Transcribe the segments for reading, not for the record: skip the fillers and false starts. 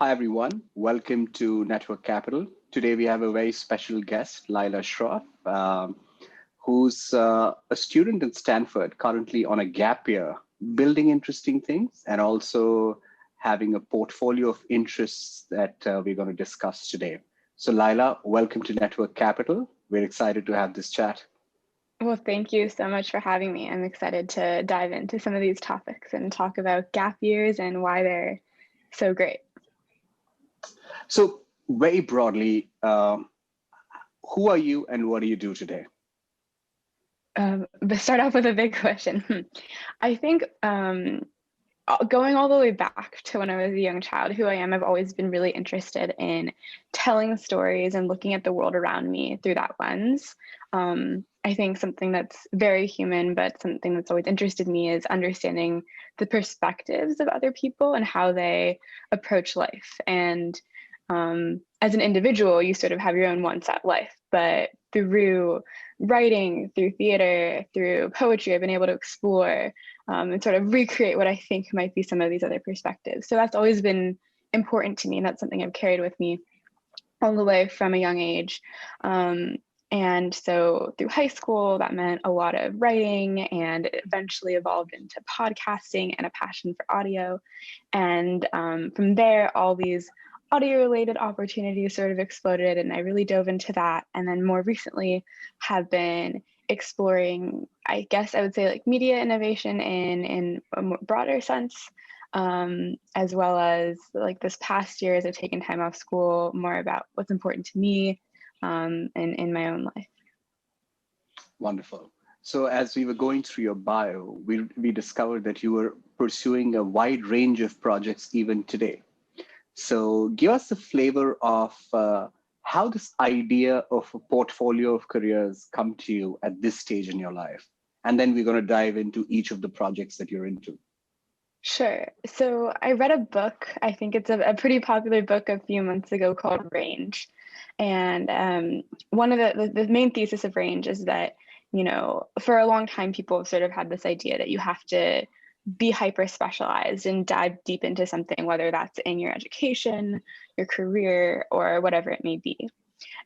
Hi, everyone. Welcome to Network Capital. Today, we have a very special guest, Lila Shroff, who's a student at Stanford, currently on a gap year, building interesting things and also having a portfolio of interests that we're going to discuss today. So, Lila, welcome to Network Capital. We're excited to have this chat. Well, thank you so much for having me. I'm excited to dive into some of these topics and talk about gap years and why they're so great. So, very broadly, who are you and what do you do today? But start off with a big question. I think going all the way back to when I was a young child, who I am, I've always been really interested in telling stories and looking at the world around me through that lens. I think something that's very human, but something that's always interested me is understanding the perspectives of other people and how they approach life. And as an individual, you sort of have your own one-set life, but through writing, through theater, through poetry, I've been able to explore and sort of recreate what I think might be some of these other perspectives. So that's always been important to me, and that's something I've carried with me all the way from a young age. And so through high school, that meant a lot of writing, and it eventually evolved into podcasting and a passion for audio. And from there, all these audio-related opportunities sort of exploded, and I really dove into that. And then more recently have been exploring, I guess I would say, like media innovation in a more broader sense, as well as like this past year as I've taken time off school, more about what's important to me in my own life. Wonderful. So as we were going through your bio, we discovered that you were pursuing a wide range of projects even today. So give us a flavor of how this idea of a portfolio of careers come to you at this stage in your life. And then we're going to dive into each of the projects that you're into. Sure. So I read a book, I think it's a pretty popular book a few months ago called Range. And one of the main thesis of Range is that, you know, for a long time, people have sort of had this idea that you have to be hyper specialized and dive deep into something, whether that's in your education, your career, or whatever it may be.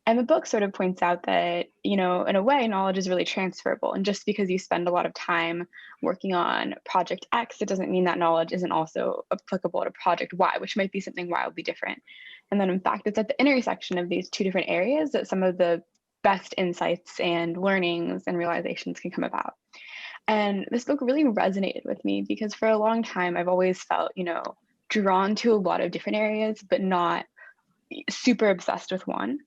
And the book sort of points out that, you know, in a way, knowledge is really transferable. And just because you spend a lot of time working on project X, it doesn't mean that knowledge isn't also applicable to project Y, which might be something wildly different. And then in fact, it's at the intersection of these two different areas that some of the best insights and learnings and realizations can come about. And this book really resonated with me because for a long time, I've always felt, you know, drawn to a lot of different areas, but not super obsessed with one.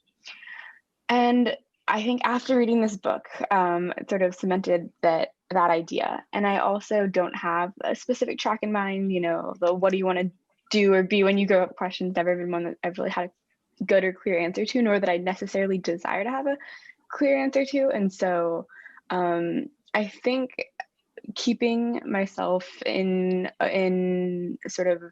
And I think after reading this book, it sort of cemented that idea. And I also don't have a specific track in mind, you know, the what do you want to do or be when you grow up question's never been one that I've really had a good or clear answer to, nor that I necessarily desire to have a clear answer to. And so I think keeping myself in sort of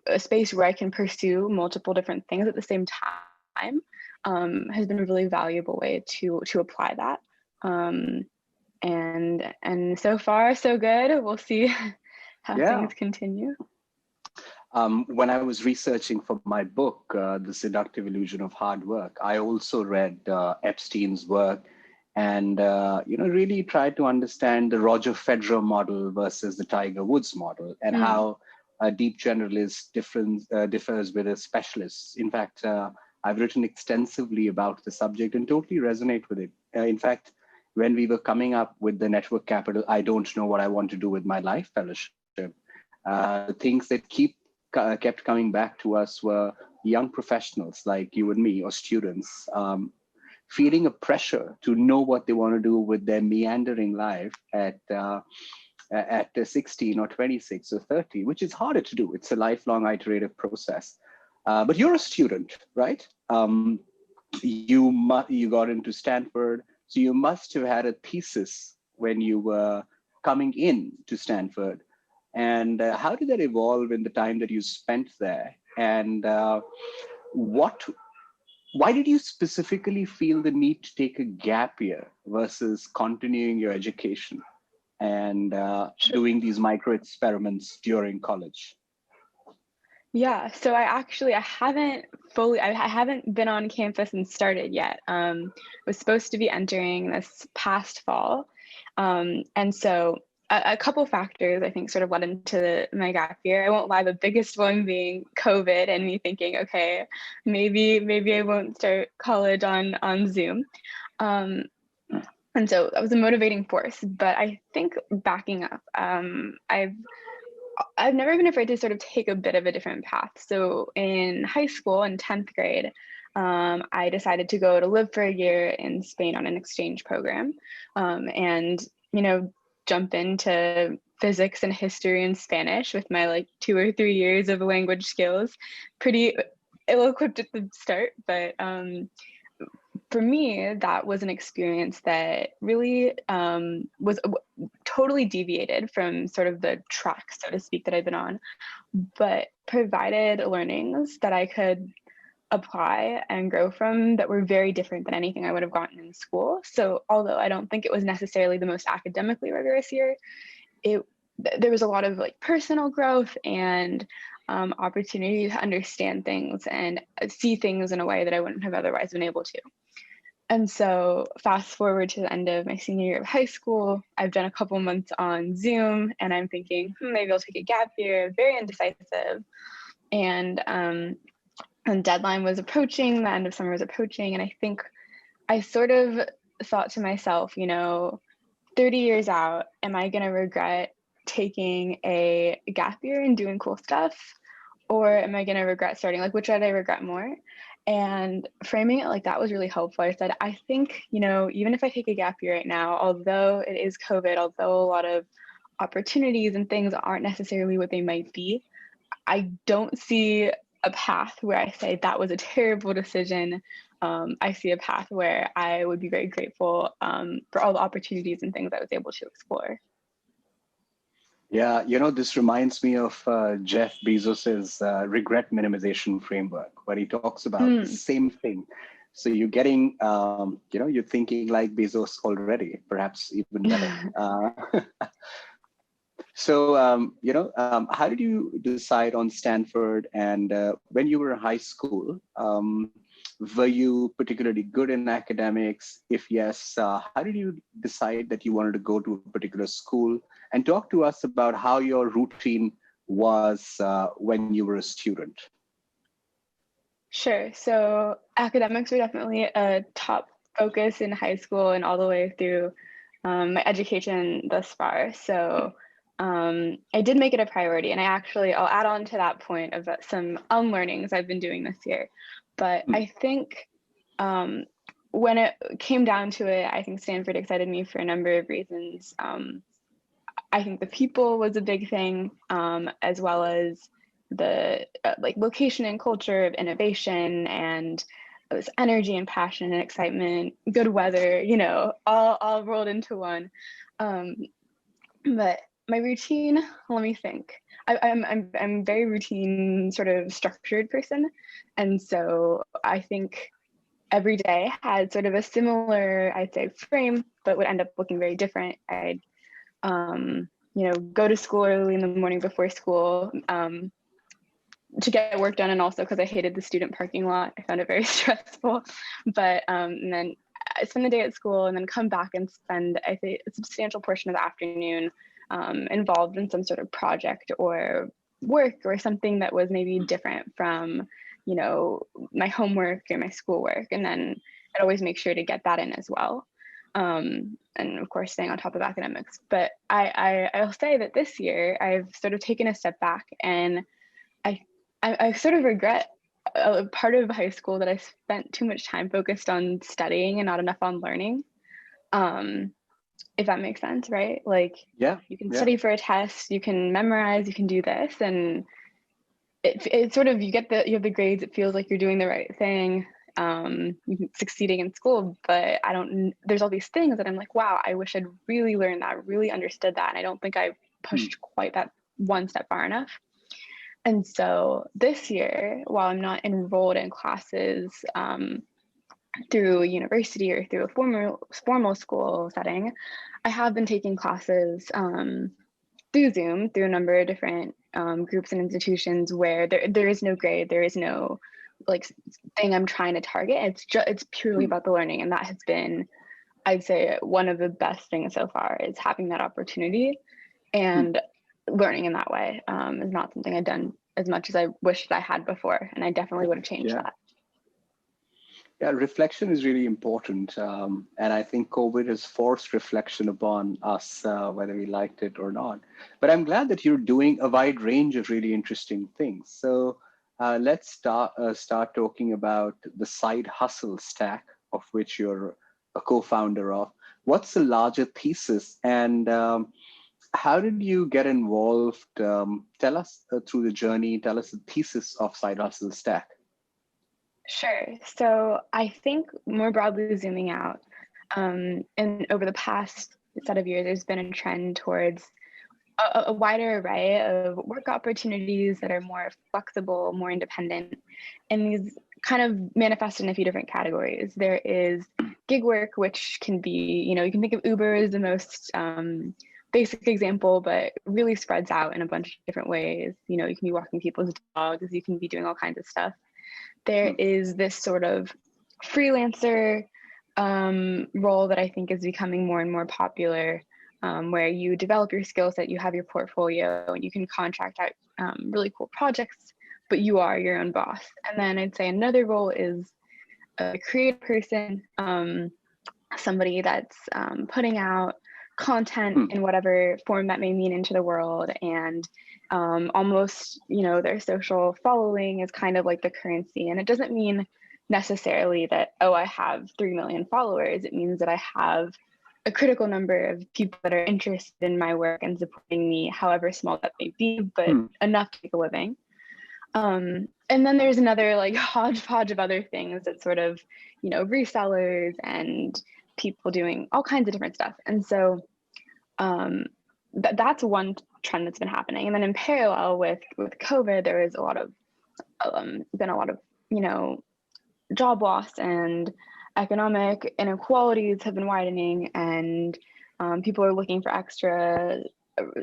a space where I can pursue multiple different things at the same time has been a really valuable way to apply that. And so far, so good. We'll see how things continue. When I was researching for my book, The Seductive Illusion of Hard Work, I also read Epstein's work and really tried to understand the Roger Federer model versus the Tiger Woods model and how a deep generalist differs with a specialist. In fact, I've written extensively about the subject and totally resonate with it. In fact, when we were coming up with the Network Capital, I don't know what I want to do with my life fellowship. The things that kept coming back to us were young professionals like you and me or students feeling a pressure to know what they want to do with their meandering life at 16 or 26 or 30, which is harder to do. It's a lifelong iterative process. But you're a student, right? You got into Stanford, so you must have had a thesis when you were coming in to Stanford. And how did that evolve in the time that you spent there? And why did you specifically feel the need to take a gap year versus continuing your education and doing these micro experiments during college? Yeah, so I haven't been on campus and started yet. Was supposed to be entering this past fall. And so a couple factors I think sort of led into my gap year. I won't lie, the biggest one being COVID and me thinking, okay, maybe I won't start college on Zoom. Um, and so that was a motivating force. But I think backing up, I've never been afraid to sort of take a bit of a different path. So in high school, in 10th grade, I decided to go to live for a year in Spain on an exchange program, and, jump into physics and history and Spanish with my like 2 or 3 years of language skills. Pretty ill-equipped at the start, but for me, that was an experience that really was totally deviated from sort of the track, so to speak, that I've been on, but provided learnings that I could apply and grow from that were very different than anything I would have gotten in school. So although I don't think it was necessarily the most academically rigorous year, there was a lot of like personal growth and opportunity to understand things and see things in a way that I wouldn't have otherwise been able to. And so fast forward to the end of my senior year of high school, I've done a couple months on Zoom and I'm thinking, maybe I'll take a gap year, very indecisive. And deadline was approaching, the end of summer was approaching. And I think I sort of thought to myself, 30 years out, am I going to regret taking a gap year and doing cool stuff? Or am I going to regret starting? Like, which would I regret more? And framing it like that was really helpful. I said, I think, even if I take a gap year right now, although it is COVID, although a lot of opportunities and things aren't necessarily what they might be, I don't see a path where I say that was a terrible decision. I see a path where I would be very grateful for all the opportunities and things I was able to explore. Yeah, this reminds me of Jeff Bezos's regret minimization framework, where he talks about the same thing. So you're getting, you're thinking like Bezos already, perhaps even better. So, how did you decide on Stanford? And when you were in high school, were you particularly good in academics? If yes, how did you decide that you wanted to go to a particular school? And talk to us about how your routine was when you were a student. Sure. So academics were definitely a top focus in high school and all the way through my education thus far. So I did make it a priority, and I'll add on to that point of some unlearnings I've been doing this year. But I think when it came down to it, I think Stanford excited me for a number of reasons. I think the people was a big thing, as well as the location and culture of innovation and this energy and passion and excitement, good weather, all rolled into one. But my routine, let me think. I'm very routine, sort of structured person, and so I think every day had sort of a similar, I'd say, frame, but would end up looking very different. I'd go to school early in the morning before school to get work done, and also because I hated the student parking lot. I found it very stressful. But and then I spend the day at school and then come back and spend, I think, a substantial portion of the afternoon involved in some sort of project or work or something that was maybe different from, my homework or my schoolwork. And then I'd always make sure to get that in as well. And of course, staying on top of academics. But I'll say that this year I've sort of taken a step back, and I sort of regret a part of high school that I spent too much time focused on studying and not enough on learning. If that makes sense, right? Like, yeah, you can study for a test, you can memorize, you can do this, and it sort of, you have the grades, it feels like you're doing the right thing, succeeding in school, but there's all these things that I'm like, wow, I wish I'd really learned that, really understood that, and I don't think I pushed quite that one step far enough. And so this year, while I'm not enrolled in classes through a university or through a formal school setting, I have been taking classes through Zoom, through a number of different groups and institutions where there is no grade, there is no like thing I'm trying to target. It's purely about the learning, and that has been, I'd say, one of the best things so far is having that opportunity, and learning in that way is not something I've done as much as I wished I had before, and I definitely would have changed that. Yeah, reflection is really important. And I think COVID has forced reflection upon us, whether we liked it or not. But I'm glad that you're doing a wide range of really interesting things. So let's start talking about the side hustle stack, of which you're a co-founder of. What's the larger thesis, and how did you get involved? Tell us through the journey, tell us the thesis of Side Hustle Stack. Sure. So I think more broadly zooming out, and over the past set of years, there's been a trend towards a wider array of work opportunities that are more flexible, more independent, and these kind of manifest in a few different categories. There is gig work, which can be, you can think of Uber as the most basic example, but really spreads out in a bunch of different ways. You can be walking people's dogs, you can be doing all kinds of stuff. There is this sort of freelancer role that I think is becoming more and more popular, where you develop your skill set, you have your portfolio, and you can contract out really cool projects, but you are your own boss. And then I'd say another role is a creative person, somebody that's putting out content in whatever form that may mean into the world, and almost, their social following is kind of like the currency. And it doesn't mean necessarily that, oh, I have 3 million followers. It means that I have a critical number of people that are interested in my work and supporting me, however small that may be, but enough to make a living. And then there's another like hodgepodge of other things that sort of, resellers and people doing all kinds of different stuff. And so that's one trend that's been happening. And then in parallel with COVID, there is been a lot of, job loss, and economic inequalities have been widening, and people are looking for extra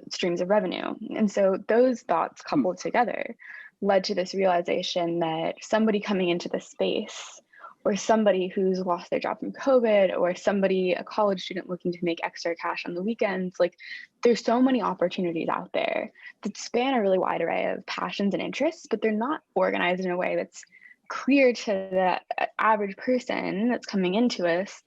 streams of revenue. And so those thoughts coupled together led to this realization that somebody coming into the space, or somebody who's lost their job from COVID, or a college student looking to make extra cash on the weekends, like there's so many opportunities out there that span a really wide array of passions and interests, but they're not organized in a way that's clear to the average person that's coming into us.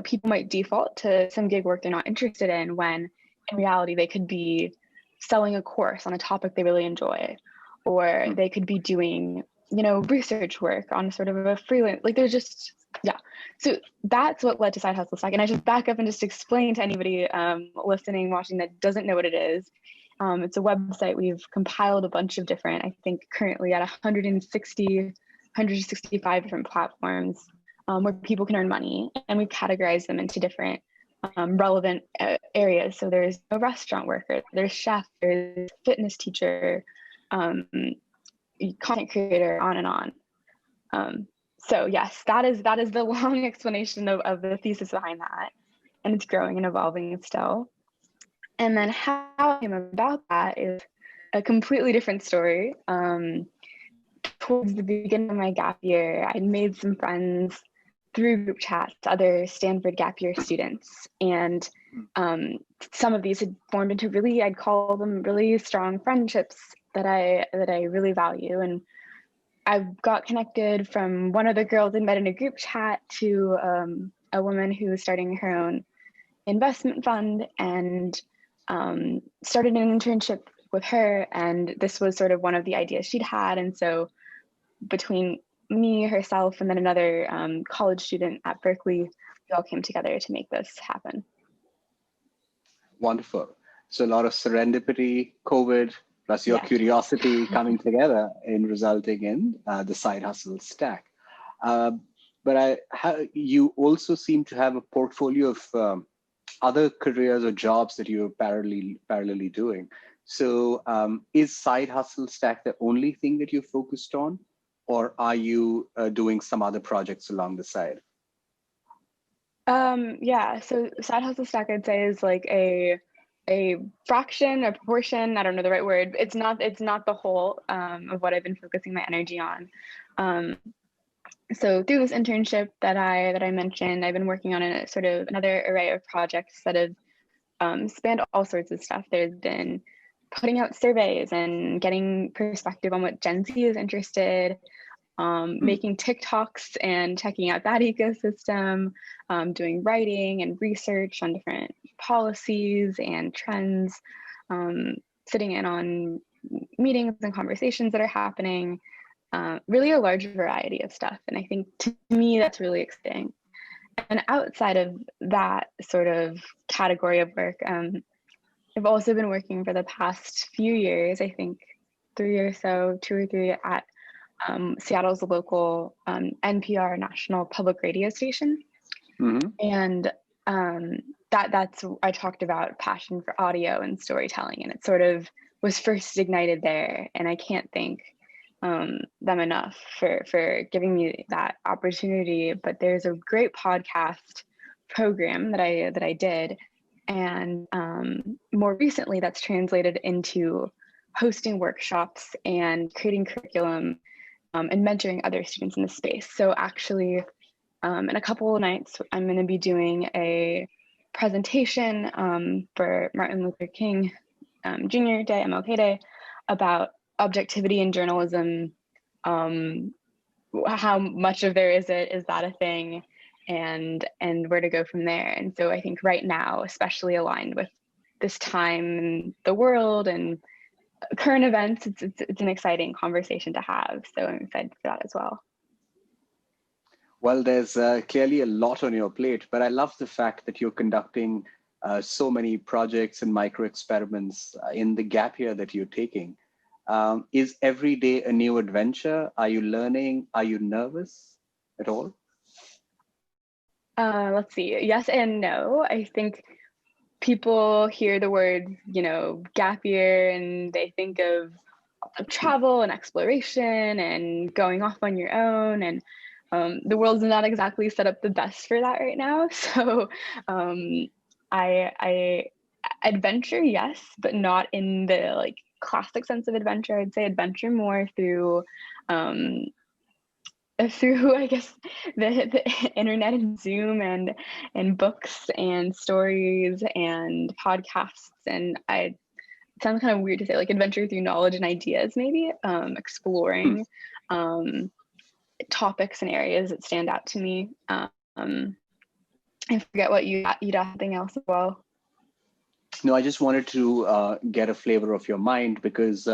People might default to some gig work they're not interested in, when in reality they could be selling a course on a topic they really enjoy, or they could be doing research work on sort of a freelance, so that's what led to Side Hustle Stack. And I just back up and just explain to anybody listening, watching, that doesn't know what it is. It's a website. We've compiled a bunch of different, I think currently at 165 different platforms where people can earn money, and we've categorized them into different relevant areas. So there's a restaurant worker, there's chef, there's fitness teacher, content creator, on and on. So yes, that is the long explanation of the thesis behind that, and it's growing and evolving still. And then how I came about that is a completely different story. Towards the beginning of my gap year, I made some friends through group chats, other Stanford gap year students, and some of these had formed into really, I'd call them really strong friendships that I really value. And I got connected from one of the girls I met in a group chat to a woman who was starting her own investment fund, and started an internship with her. And this was sort of one of the ideas she'd had. And so between me, herself, and then another college student at Berkeley, we all came together to make this happen. Wonderful. So a lot of serendipity, COVID, plus your curiosity coming together in resulting in the Side Hustle Stack. But you also seem to have a portfolio of other careers or jobs that you're parallelly doing. So is Side Hustle Stack the only thing that you're focused on, or are you doing some other projects along the side? So Side Hustle Stack, I'd say, is like a a fraction, a proportion, I don't know the right word. It's not the whole of what I've been focusing my energy on. So through this internship that I mentioned, I've been working on a sort of another array of projects that have spanned all sorts of stuff. There's been putting out surveys and getting perspective on what Gen Z is interested, making TikToks and checking out that ecosystem, doing writing and research on different policies and trends, sitting in on meetings and conversations that are happening, really a large variety of stuff. And I think to me, that's really exciting. And outside of that sort of category of work, I've also been working for the past few years, I think 3 or so, 2 or 3 at Seattle's local NPR national public radio station. Mm-hmm. And that's, I talked about passion for audio and storytelling, and it sort of was first ignited there. And I can't thank them enough for giving me that opportunity. But there's a great podcast program that I did. And more recently, that's translated into hosting workshops and creating curriculum and mentoring other students in the space. So actually, in a couple of nights, I'm going to be doing a presentation for Martin Luther King Jr. Day, MLK Day, about objectivity in journalism, how much of there is that a thing, and where to go from there. And so I think right now, especially aligned with this time in the world and current events, it's an exciting conversation to have. So I'm excited for that as well. Well, there's clearly a lot on your plate, but I love the fact that you're conducting so many projects and micro experiments in the gap year that you're taking. Is every day a new adventure? Are you learning? Are you nervous at all? Let's see. Yes and no. I think people hear the word, gap year, and they think of travel and exploration and going off on your own. And the world's not exactly set up the best for that right now. So I adventure, yes, but not in the classic sense of adventure. I'd say adventure more through I guess the internet and Zoom and books and stories and podcasts. And it sounds kind of weird to say adventure through knowledge and ideas, maybe exploring topics and areas that stand out to me. I forget what you'd ask something else as well. No, I just wanted to get a flavor of your mind, because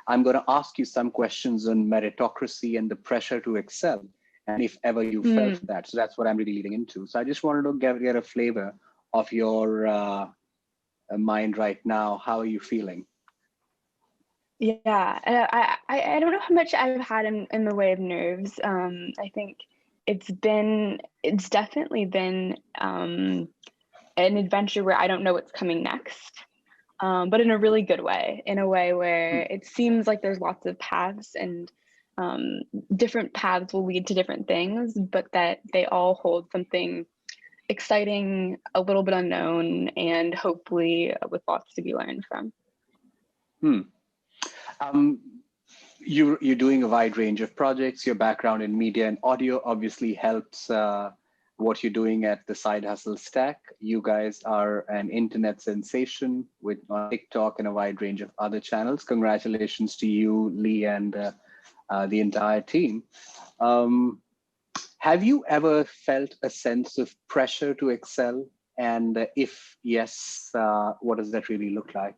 I'm going to ask you some questions on meritocracy and the pressure to excel, and if ever you felt that. So that's what I'm really leading into. So I just wanted to get a flavor of your mind right now. How are you feeling? Yeah, I don't know how much I've had in the way of nerves. I think it's definitely been an adventure where I don't know what's coming next. But in a really good way, in a way where it seems like there's lots of paths, and different paths will lead to different things, but that they all hold something exciting, a little bit unknown, and hopefully with lots to be learned from. You're doing a wide range of projects. Your background in media and audio obviously helps what you're doing at the Side Hustle Stack. You guys are an internet sensation with TikTok and a wide range of other channels. Congratulations to you, Lee, and the entire team. Have you ever felt a sense of pressure to excel? And if yes, what does that really look like?